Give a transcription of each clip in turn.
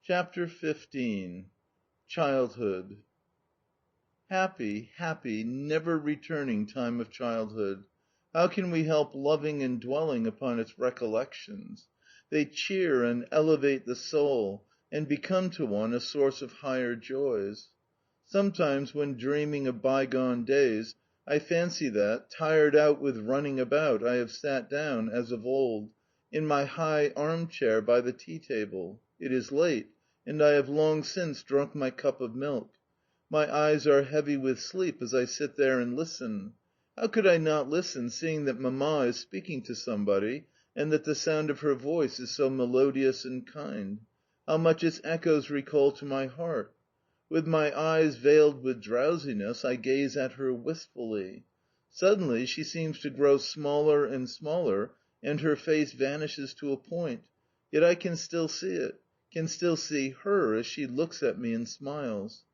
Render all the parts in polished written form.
CHAPTER XV. Childhood. Happy, happy, never returning time of childhood! How can we help loving and dwelling upon its recollections? They cheer and elevate the soul, and become to one a source of higher joys. Sometimes, when dreaming of bygone days, I fancy that, tired out with running about, I have sat down, as of old, in my high arm chair by the tea table. It is late, and I have long since drunk my cup of milk. My eyes are heavy with sleep as I sit there and listen. How could I not listen, seeing that Mamma is speaking to somebody, and that the sound of her voice is so melodious and kind? How much its echoes recall to my heart! With my eyes veiled with drowsiness, I gaze at her wistfully. Suddenly she seems to grow smaller and smaller, and her face vanishes to a point, yet I can still see it, can still see her as she looks at me and smiles.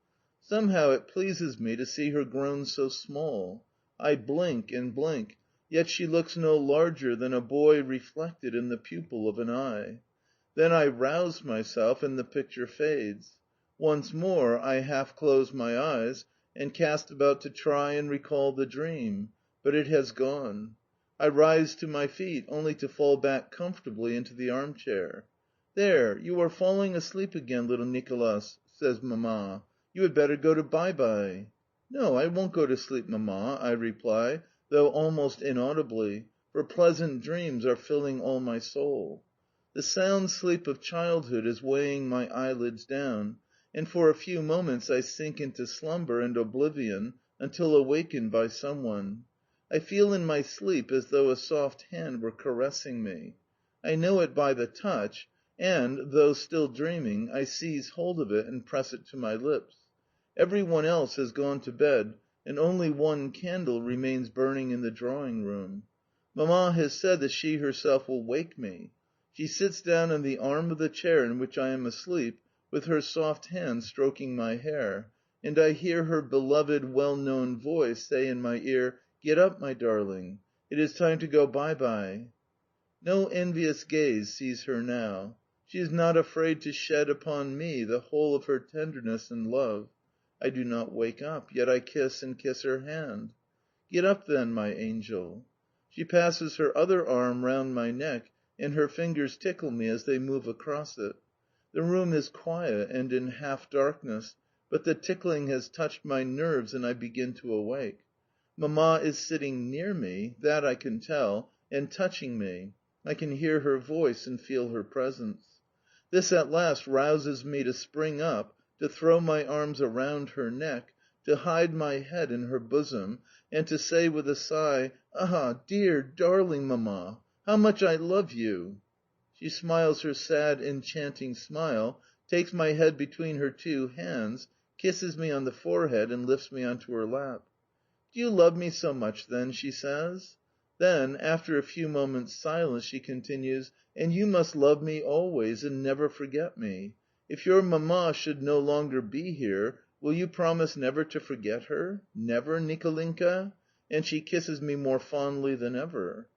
Somehow it pleases me to see her grown so small. I blink and blink, yet she looks no larger than a boy reflected in the pupil of an eye. Then I rouse myself, and the picture fades. Once more I half close my eyes, and cast about to try and recall the dream, but it has gone. I rise to my feet, only to fall back comfortably into the armchair. "There, you are falling asleep again, little Nicolas," says Mamma. "You had better go to bye bye." "No, I won't go to sleep, Mamma," I reply, though almost inaudibly, for pleasant dreams are filling all my soul. The sound sleep of childhood is weighing my eyelids down, and for a few moments I sink into slumber and oblivion until awakened by someone. I feel in my sleep as though a soft hand were caressing me. I know it by the touch, and, though still dreaming, I seize hold of it and press it to my lips. Every one else has gone to bed, and only one candle remains burning in the drawing room. Mamma has said that she herself will wake me. She sits down on the arm of the chair in which I am asleep, with her soft hand stroking my hair, and I hear her beloved, well known voice say in my ear, "Get up, my darling. It is time to go bye bye." No envious gaze sees her now. She is not afraid to shed upon me the whole of her tenderness and love. I do not wake up, yet I kiss and kiss her hand. "Get up, then, my angel." She passes her other arm round my neck, and her fingers tickle me as they move across it. The room is quiet and in half darkness, but the tickling has touched my nerves and I begin to awake. Mamma is sitting near me, that I can tell, and touching me. I can hear her voice and feel her presence. This at last rouses me to spring up, to throw my arms around her neck, to hide my head in her bosom, and to say with a sigh, "Ah, dear, darling Mamma, how much I love you!" She smiles her sad, enchanting smile, takes my head between her two hands, kisses me on the forehead, and lifts me onto her lap. "Do you love me so much, then?" she says. Then, after a few moments' silence, she continues, "And you must love me always, and never forget me. If your Mamma should no longer be here, will you promise never to forget her? Never, Nicolinka?" And she kisses me more fondly than ever.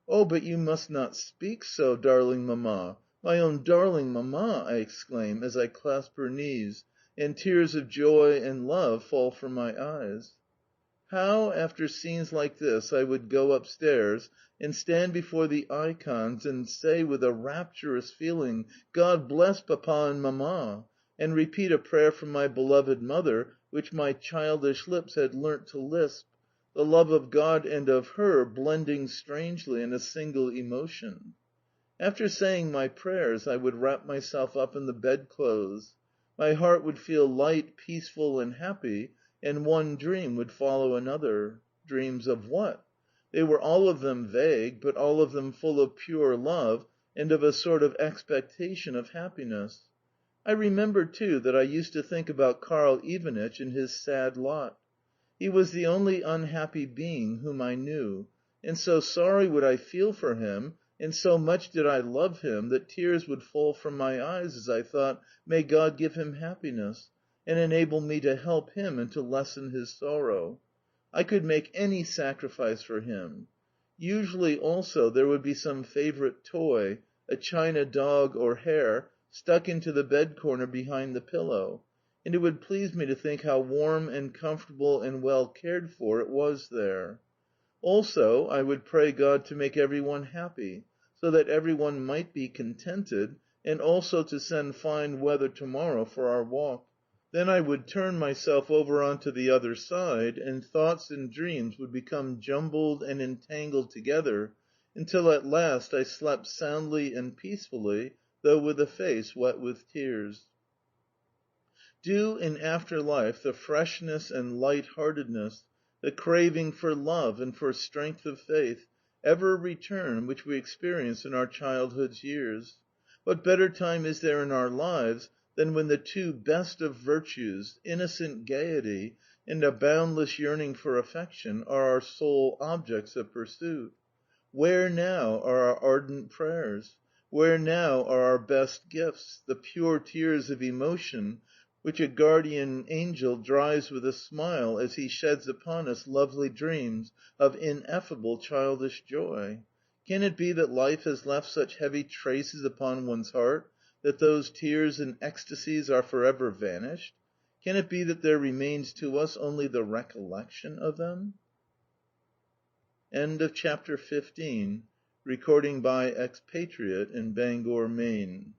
"Oh, but you must not speak so, darling Mamma, my own darling Mamma!" I exclaim as I clasp her knees, and tears of joy and love fall from my eyes. How, after scenes like this, I would go upstairs and stand before the ikons and say with a rapturous feeling, "God bless Papa and Mamma," and repeat a prayer for my beloved mother which my childish lips had learnt to lisp, the love of God and of her blending strangely in a single emotion. After saying my prayers, I would wrap myself up in the bedclothes. My heart would feel light, peaceful, and happy, and one dream would follow another. Dreams of what? They were all of them vague, but all of them full of pure love and of a sort of expectation of happiness. I remember, too, that I used to think about Karl Ivanitch and his sad lot. He was the only unhappy being whom I knew, and so sorry would I feel for him, and so much did I love him, that tears would fall from my eyes as I thought, "May God give him happiness, and enable me to help him and to lessen his sorrow." I could make any sacrifice for him. Usually, also, there would be some favourite toy, a china dog or hare, stuck into the bed corner behind the pillow, and it would please me to think how warm and comfortable and well cared for it was there. Also, I would pray God to make every one happy, so that every one might be contented, and also to send fine weather to morrow for our walk. Then I would turn myself over on to the other side, and thoughts and dreams would become jumbled and entangled together, until at last I slept soundly and peacefully, though with a face wet with tears. Do in after life the freshness and light heartedness, the craving for love and for strength of faith, ever return which we experienced in our childhood's years? What better time is there in our lives than when the two best of virtues, innocent gaiety and a boundless yearning for affection, are our sole objects of pursuit? Where now are our ardent prayers? Where now are our best gifts, the pure tears of emotion which a guardian angel dries with a smile as he sheds upon us lovely dreams of ineffable childish joy? Can it be that life has left such heavy traces upon one's heart that those tears and ecstasies are forever vanished? Can it be that there remains to us only the recollection of them? End of chapter 15. Recording by Expatriate in Bangor, Maine.